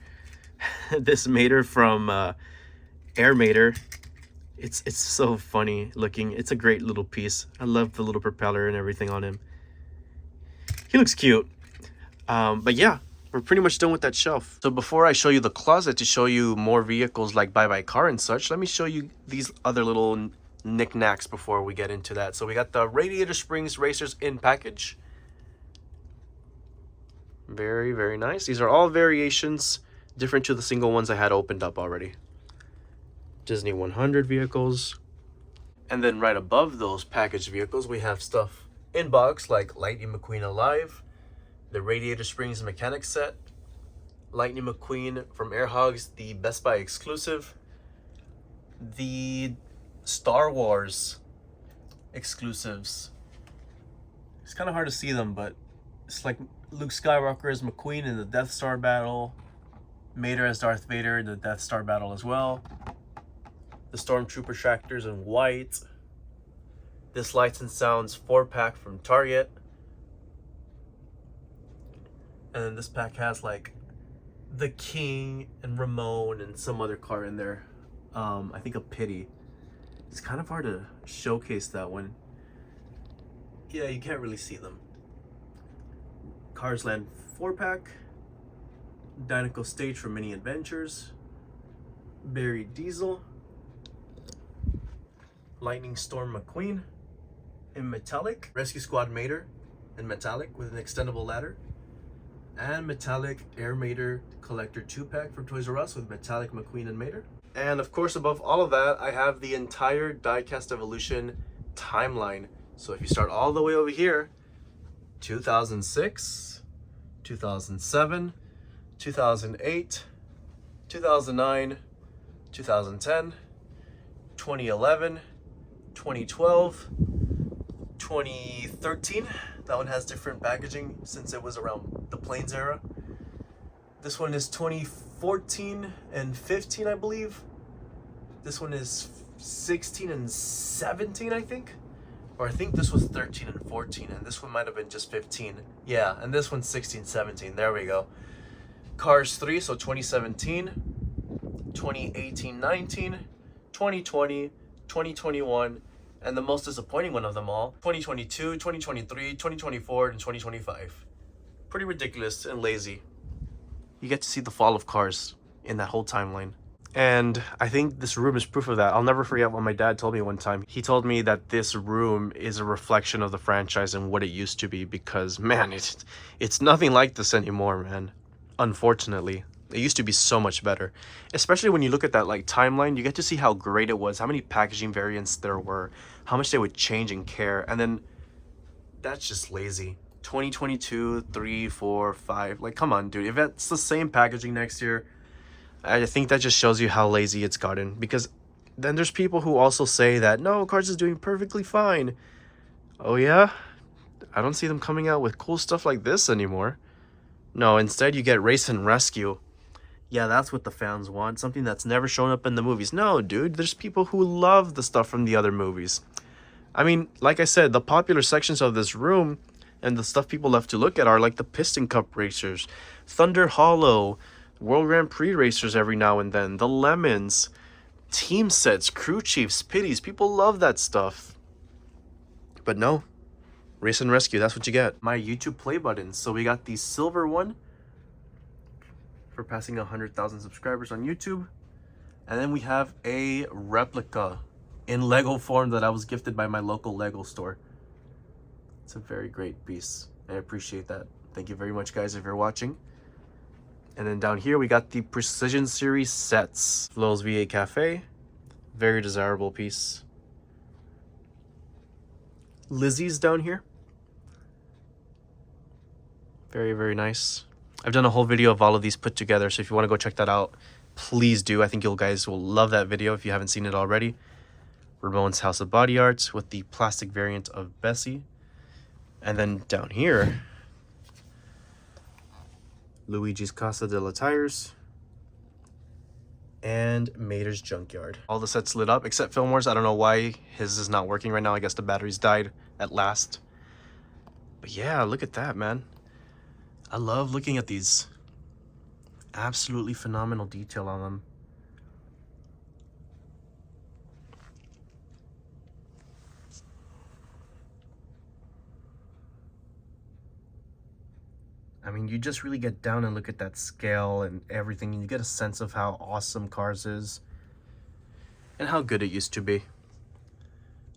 this Mater from Air Mater. It's so funny looking. It's a great little piece. I love the little propeller and everything on him. He looks cute. But yeah, we're pretty much done with that shelf. So before I show you the closet to show you more vehicles like Bye Bye Car and such, let me show you these other little knickknacks before we get into that. So we got the Radiator Springs Racers in package. Very, very nice. These are all variations, different to the single ones I had opened up already. Disney 100 vehicles. And then right above those packaged vehicles, we have stuff in box like Lightning McQueen Alive, the Radiator Springs Mechanic Set, Lightning McQueen from Air Hogs, the Best Buy exclusive, the Star Wars exclusives. It's kind of hard to see them, but it's like Luke Skywalker as McQueen in the Death Star battle, Mater as Darth Vader in the Death Star battle as well, the Stormtrooper tractors in white, this Lights and Sounds 4-pack from Target, and then this pack has like the King and Ramon and some other car in there. I think a Pity. It's kind of hard to showcase that one. Yeah, you can't really see them. Cars Land 4-pack, Dinoco Stage from Mini Adventures, Barry Diesel, Lightning Storm McQueen in metallic, Rescue Squad Mater in metallic with an extendable ladder, and metallic Air Mater Collector 2-pack from Toys R Us with metallic McQueen and Mater. And of course, above all of that, I have the entire Diecast Evolution timeline. So if you start all the way over here, 2006, 2007, 2008, 2009, 2010, 2011, 2012, 2013. That one has different packaging since it was around the Planes era. This one is 2014 and 15, I believe. This one is 16 and 17, I think. Or I think this was 13 and 14, and this one might have been just 15. Yeah, and this one's 16, 17. There we go. Cars 3, so 2017, 2018, 19, 2020, 2021, And the most disappointing one of them all, 2022, 2023, 2024, and 2025. Pretty ridiculous and lazy. You get to see the fall of cars in that whole timeline. And I think this room is proof of that. I'll never forget what my dad told me one time. He told me that this room is a reflection of the franchise and what it used to be, because, man, it's nothing like this anymore, man. Unfortunately. It used to be so much better. Especially when you look at that like timeline, you get to see how great it was, how many packaging variants there were, how much they would change and care. And then that's just lazy. 2022, 3, 4, 5. Like, come on, dude. If it's the same packaging next year, I think that just shows you how lazy it's gotten. Because then there's people who also say that, no, Cars is doing perfectly fine. Oh, yeah? I don't see them coming out with cool stuff like this anymore. No, instead you get Race and Rescue. Yeah, that's what the fans want. Something that's never shown up in the movies. No, dude, there's people who love the stuff from the other movies. I mean, like I said, the popular sections of this room and the stuff people love to look at are like the Piston Cup racers, Thunder Hollow, World Grand Prix racers every now and then, the Lemons, team sets, crew chiefs, pitties. People love that stuff. But no, Race and Rescue, that's what you get. My YouTube play buttons. So we got the silver one for passing 100,000 subscribers on YouTube. And then we have a replica in Lego form that I was gifted by my local Lego store. It's a very great piece. I appreciate that. Thank you very much, guys, if you're watching. And then down here, we got the Precision Series sets. Flo's VA Cafe. Very desirable piece. Lizzie's down here. Very, very nice. I've done a whole video of all of these put together, so if you want to go check that out, please do. I think you guys will love that video if you haven't seen it already. Ramon's House of Body Arts with the plastic variant of Bessie. And then down here, Luigi's Casa de la Tires and Mater's Junkyard. All the sets lit up except Fillmore's. I don't know why his is not working right now. I guess the batteries died at last. But yeah, look at that, man. I love looking at these. Absolutely phenomenal detail on them. I mean, you just really get down and look at that scale and everything, and you get a sense of how awesome Cars is and how good it used to be.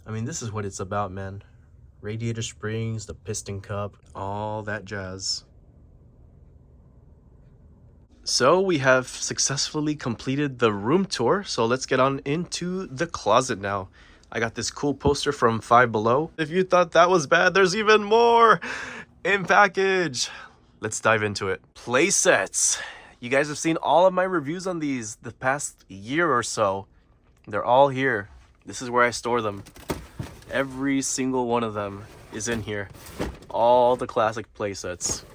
I mean, this is what it's about, man. Radiator Springs, the Piston Cup, all that jazz. So we have successfully completed the room tour, so let's get on into the closet now. I got this cool poster from Five Below. If you thought that was bad, there's even more in package. Let's dive into it. Play sets. You guys have seen all of my reviews on these the past year or so. They're all here. This is where I store them. Every single one of them is in here. All the classic play sets.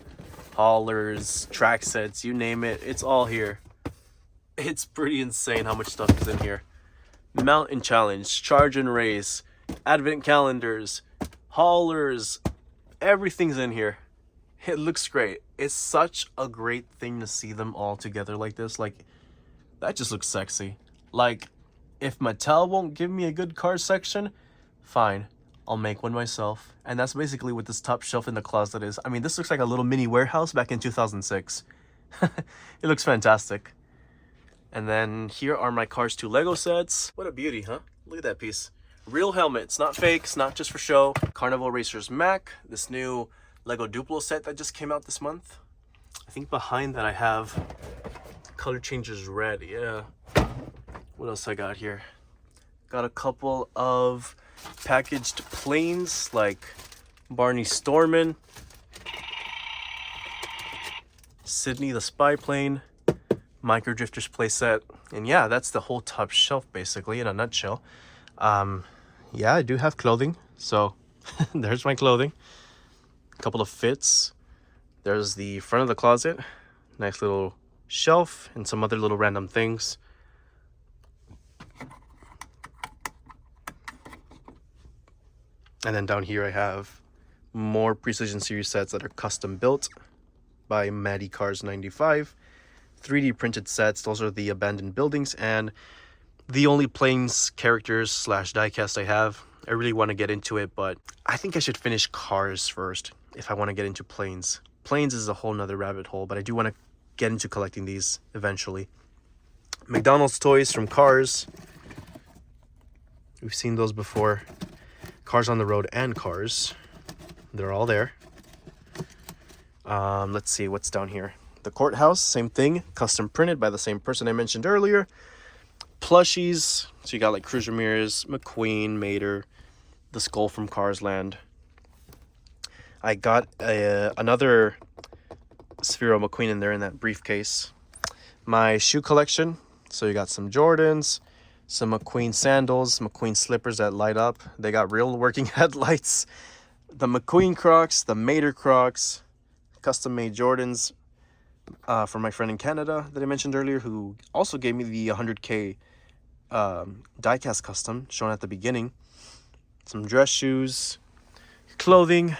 Haulers, track sets, you name it, it's all here. It's pretty insane how much stuff is in here. Mountain Challenge, Charge and Race, Advent Calendars, Haulers, everything's in here. It looks great. It's such a great thing to see them all together like this. Like, that just looks sexy. Like, if Mattel won't give me a good car section, fine. I'll make one myself. And that's basically what this top shelf in the closet is. I mean, this looks like a little mini warehouse back in 2006. It looks fantastic. And then here are my Cars 2 Lego sets. What a beauty, huh? Look at that piece. Real helmets, not fake, it's not just for show. Carnival Racers Mac, this new Lego Duplo set that just came out this month. I think behind that I have Color Changes Red, yeah. What else I got here? Got a couple of packaged planes like Barney Stormin, Sydney the Spy Plane, Micro Drifters playset, and yeah, that's the whole top shelf basically in a nutshell. Yeah, I do have clothing, so there's my clothing. A couple of fits. There's the front of the closet, nice little shelf and some other little random things. And then down here I have more Precision Series sets that are custom built by Maddie Cars 95. 3D printed sets, those are the abandoned buildings, and the only planes characters / diecast I have I really want to get into it, but I think I should finish Cars first if I want to get into planes. Planes is a whole nother rabbit hole, but I do want to get into collecting these eventually. McDonald's toys from Cars. We've seen those before. Cars on the Road and Cars. They're all there. Let's see what's down here. The Courthouse, same thing. Custom printed by the same person I mentioned earlier. Plushies. So you got like Cruz Ramirez, McQueen, Mater, the Skull from Cars Land. I got another Sphero McQueen in there in that briefcase. My shoe collection. So you got some Jordans, some McQueen sandals, McQueen slippers that light up. They got real working headlights. The McQueen Crocs, the Mater Crocs, custom made Jordans from my friend in Canada that I mentioned earlier, who also gave me the 100K diecast custom shown at the beginning. Some dress shoes, clothing.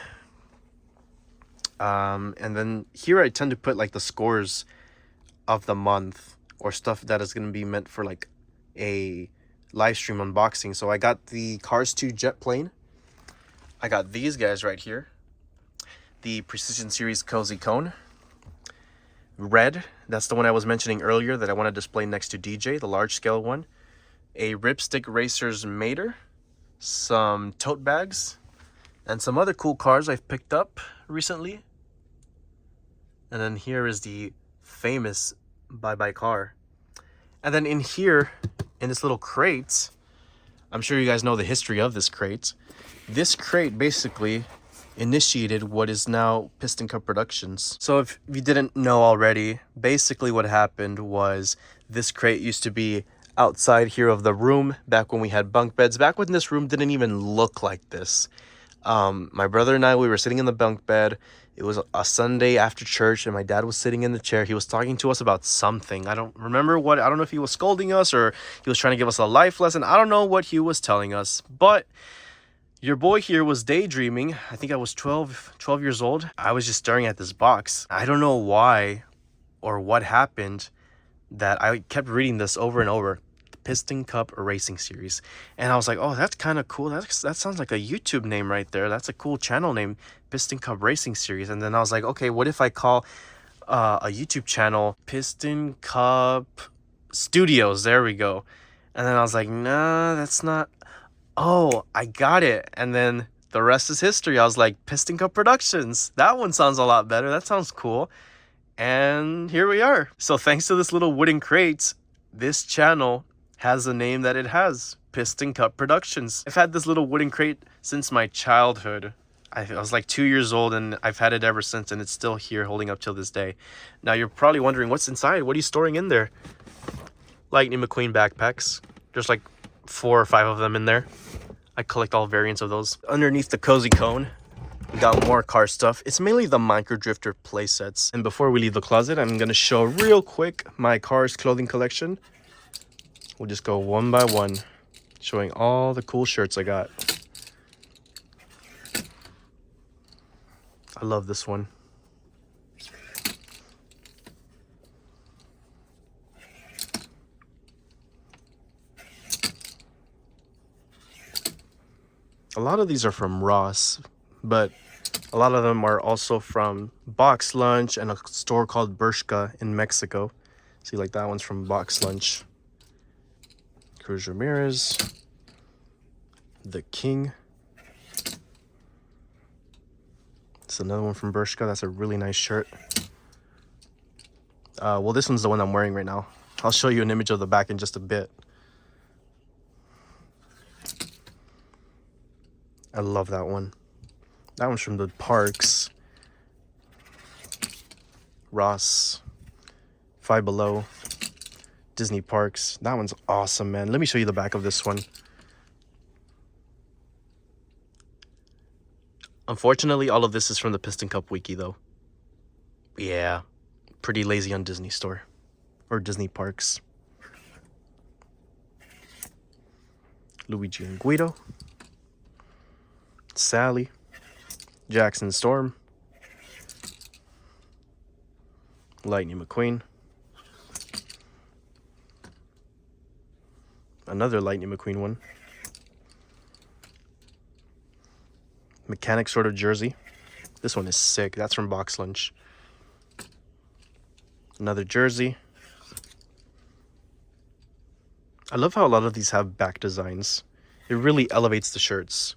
And then here I tend to put like the scores of the month or stuff that is going to be meant for like a live stream unboxing. So I got the Cars 2 jet plane. I got these guys right here. The Precision Series Cozy Cone. Red, that's the one I was mentioning earlier that I want to display next to DJ, the large scale one. A Ripstick Racers Mater. Some tote bags. And some other cool cars I've picked up recently. And then here is the famous Bye Bye car. And then in here, in this little crate, I'm sure you guys know the history of this crate. This crate basically initiated what is now Piston Cup Productions. So if you didn't know already, basically what happened was this crate used to be outside here of the room back when we had bunk beds, back when this room didn't even look like this. My brother and I, we were sitting in the bunk bed. It was a Sunday after church, and my dad was sitting in the chair. He was talking to us about something. I don't remember what. I don't know if he was scolding us or he was trying to give us a life lesson. I don't know what he was telling us, but your boy here was daydreaming. I think I was 12 years old. I was just staring at this box. I don't know why or what happened that I kept reading this over and over. Piston Cup Racing Series, and I was like, oh, that's kind of cool. That sounds like a YouTube name right there. That's a cool channel name, Piston Cup Racing Series. And then I was like, okay, what if I call a YouTube channel Piston Cup Studios? There we go. And then I was like, nah, that's not. Oh, I got it. And then the rest is history. I was like, Piston Cup Productions. That one sounds a lot better. That sounds cool. And here we are. So thanks to this little wooden crate, this channel has the name that it has, Piston Cup Productions. I've had this little wooden crate since my childhood. I was like 2 years old, and I've had it ever since, and it's still here holding up till this day. Now you're probably wondering, what's inside? What are you storing in there? Lightning McQueen backpacks. There's like 4 or 5 of them in there. I collect all variants of those. Underneath the cozy cone, we got more car stuff. It's mainly the Micro Drifter playsets. And before we leave the closet, I'm gonna show real quick my Cars clothing collection. We'll just go one by one, showing all the cool shirts I got. I love this one. A lot of these are from Ross, but a lot of them are also from Box Lunch and a store called Bershka in Mexico. See, like that one's from Box Lunch. Cruz Ramirez, the King. It's another one from Bershka. That's a really nice shirt. Well, this one's the one I'm wearing right now. I'll show you an image of the back in just a bit. I love that one. That one's from the Parks. Ross. Five Below. Disney Parks. That one's awesome, man. Let me show you the back of this one. Unfortunately, all of this is from the Piston Cup Wiki, though. Yeah, pretty lazy on Disney Store. Or Disney Parks. Luigi and Guido. Sally. Jackson Storm. Lightning McQueen. Another Lightning McQueen one. mechanic sort of jersey. This one is sick. That's from Box Lunch. Another jersey. I love how a lot of these have back designs. It really elevates the shirts.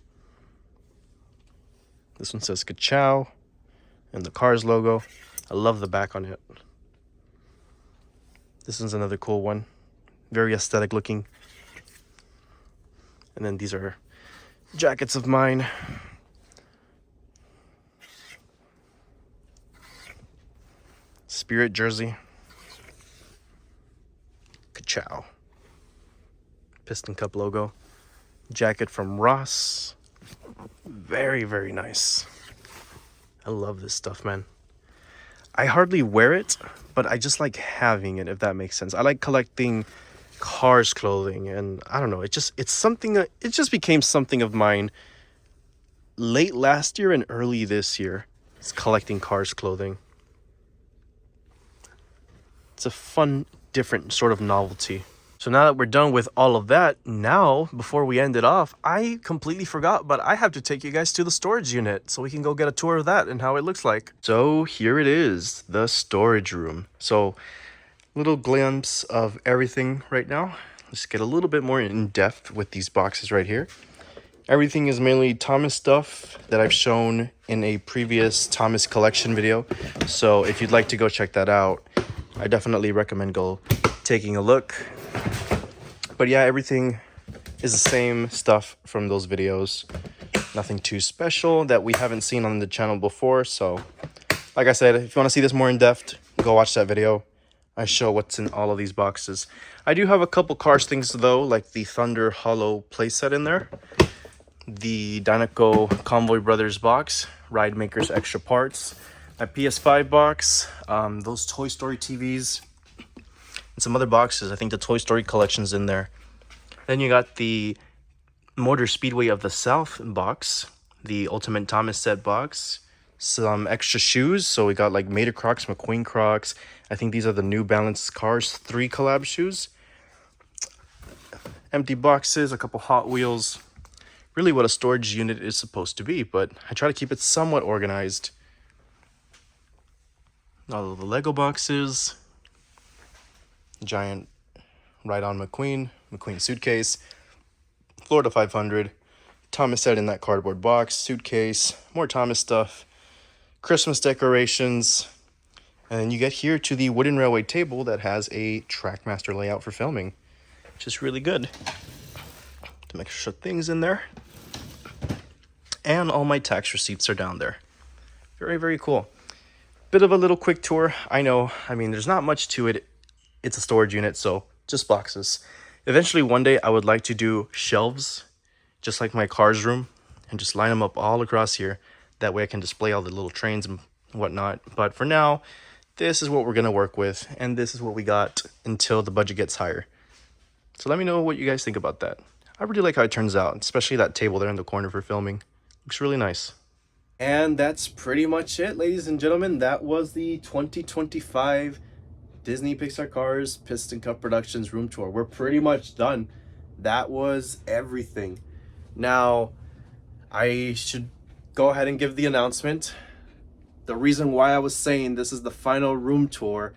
This one says Ka-chow and the Cars logo. I love the back on it. This one's another cool one. Very aesthetic looking. And then these are jackets of mine. Spirit jersey. Ka-chow. Piston Cup logo. Jacket from Ross. Very, very nice. I love this stuff, man. I hardly wear it, but I just like having it, if that makes sense. I like collecting Cars clothing, and I don't know, it just became something of mine late last year and early this year. It's collecting Cars clothing. It's a fun, different sort of novelty. So now that we're done with all of that, now, before we end it off, I completely forgot, but I have to take you guys to the storage unit so we can go get a tour of that and how it looks like. So here it is, the storage room. So little glimpse of everything right now. Let's get a little bit more in depth with these boxes right here. Everything is mainly Thomas stuff that I've shown in a previous Thomas collection video. So if you'd like to go check that out, I definitely recommend go taking a look. But yeah, everything is the same stuff from those videos. Nothing too special that we haven't seen on the channel before. So like I said, if you want to see this more in depth, go watch that video. I show what's in all of these boxes. I do have a couple Cars things though, like the Thunder Hollow playset in there. The Dynaco Convoy Brothers box, Ride Makers extra parts. My PS5 box, those Toy Story TVs. And some other boxes. I think the Toy Story collection's in there. Then you got the Motor Speedway of the South box, the Ultimate Thomas set box, some extra shoes. So we got like Mater Crocs, McQueen Crocs. I think these are the New Balance Cars 3 collab shoes. Empty boxes, a couple Hot Wheels. Really what a storage unit is supposed to be, but I try to keep it somewhat organized. All of the Lego boxes. Giant Ride-On McQueen suitcase, Florida 500, Thomas set in that cardboard box, suitcase, more Thomas stuff, Christmas decorations, and then you get here to the wooden railway table that has a Trackmaster layout for filming, which is really good. Some extra things in there, and all my tax receipts are down there. Very, very cool. Bit of a little quick tour. I know, I mean, there's not much to it. It's a storage unit, so just boxes. Eventually, one day, I would like to do shelves, just like my Cars room, and just line them up all across here. That way I can display all the little trains and whatnot. But for now, this is what we're going to work with, and this is what we got until the budget gets higher. So let me know what you guys think about that. I really like how it turns out, especially that table there in the corner for filming. Looks really nice. And that's pretty much it, ladies and gentlemen. That was the 2025 Disney Pixar Cars Piston Cup Productions room tour. We're pretty much done. That was everything. Now, I should go ahead and give the announcement. The reason why I was saying this is the final room tour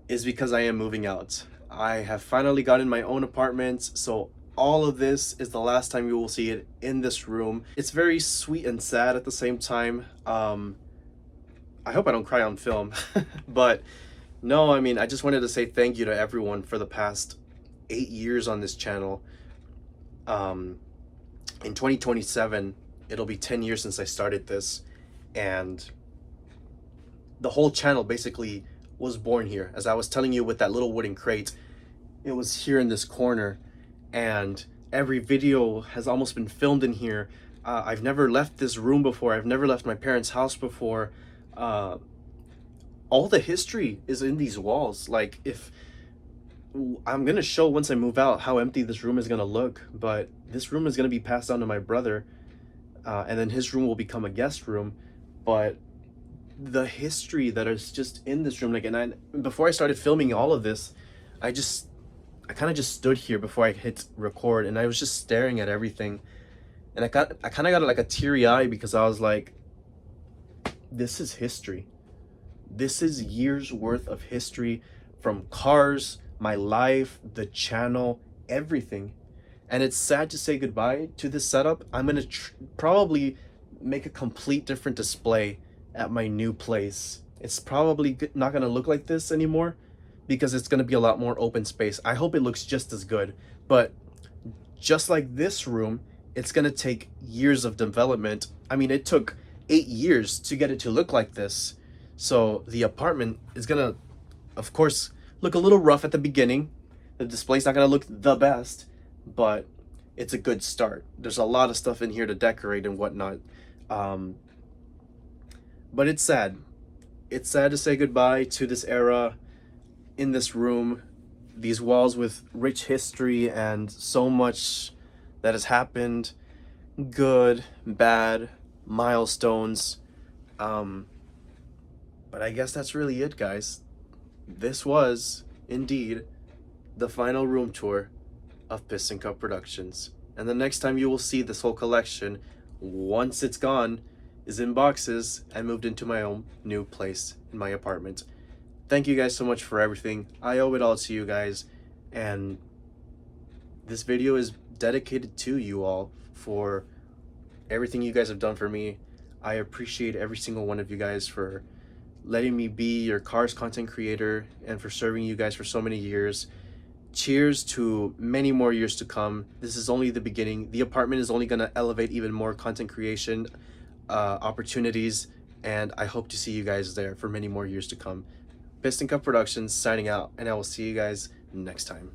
is because I am moving out. I have finally gotten my own apartment, so all of this is the last time you will see it in this room. It's very sweet and sad at the same time. I hope I don't cry on film, but no, I mean, I just wanted to say thank you to everyone for the past 8 years on this channel. In 2027, it'll be 10 years since I started this, and the whole channel basically was born here. As I was telling you with that little wooden crate, it was here in this corner, and every video has almost been filmed in here. I've never left this room before. I've never left my parents' house before. All the history is in these walls. Like, if I'm gonna show once I move out how empty this room is gonna look, but this room is gonna be passed down to my brother, and then his room will become a guest room. But the history that is just in this room, like, and before I started filming all of this, I kind of just stood here before I hit record, and I was just staring at everything. And I kind of got like a teary eye because I was like, this is history. This is years worth of history from Cars, my life, the channel, everything. And it's sad to say goodbye to this setup. I'm gonna probably make a complete different display at my new place. It's probably not gonna look like this anymore because it's gonna be a lot more open space. I hope it looks just as good, but just like this room, it's gonna take years of development. I mean, it took 8 years to get it to look like this. So the apartment is gonna, of course, look a little rough at the beginning. The display's not gonna look the best, but it's a good start. There's a lot of stuff in here to decorate and whatnot. But it's sad. It's sad to say goodbye to this era in this room, these walls with rich history and so much that has happened, good, bad, milestones. But I guess that's really it, guys. This was indeed the final room tour of Piston Cup Productions. And the next time you will see this whole collection, once it's gone, is in boxes and moved into my own new place in my apartment. Thank you guys so much for everything. I owe it all to you guys. And this video is dedicated to you all for everything you guys have done for me. I appreciate every single one of you guys for letting me be your Cars content creator and for serving you guys for so many years. Cheers to many more years to come. This is only the beginning. The apartment is only going to elevate even more content creation opportunities, and I hope to see you guys there for many more years to come. Piston Cup Productions signing out, and I will see you guys next time.